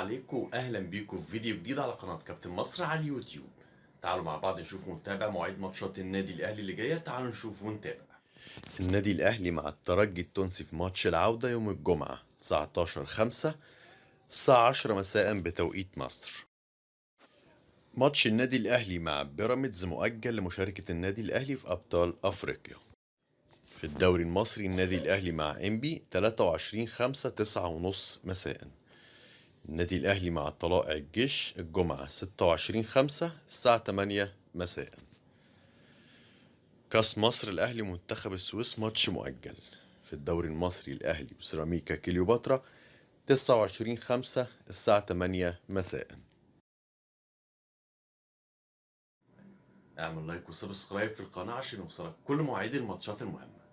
عليكم واهلا بيكم في فيديو جديد على قناة كابتن مصر على اليوتيوب. تعالوا مع بعض نشوف ونتابع مواعيد ماتشات النادي الاهلي اللي جايه. تعالوا نشوف ونتابع. النادي الاهلي مع الترجي التونسي في ماتش العودة يوم الجمعة 19/5 الساعة 10 مساء بتوقيت مصر. ماتش النادي الاهلي مع بيراميدز مؤجل لمشاركة النادي الاهلي في ابطال افريقيا. في الدوري المصري النادي الاهلي مع انبي 23/5 9:30 مساء. النادي الأهلي مع طلائع الجيش الجمعة 26/5 الساعة 8 مساء. كاس مصر الأهلي منتخب السويس ماتش مؤجل. في الدوري المصري الأهلي وسيراميكا كليوباترا 29/5 الساعة 8 مساء. اعمل لايك وسبسكرايب في القناة عشان يوصلك كل مواعيد الماتشات المهمة.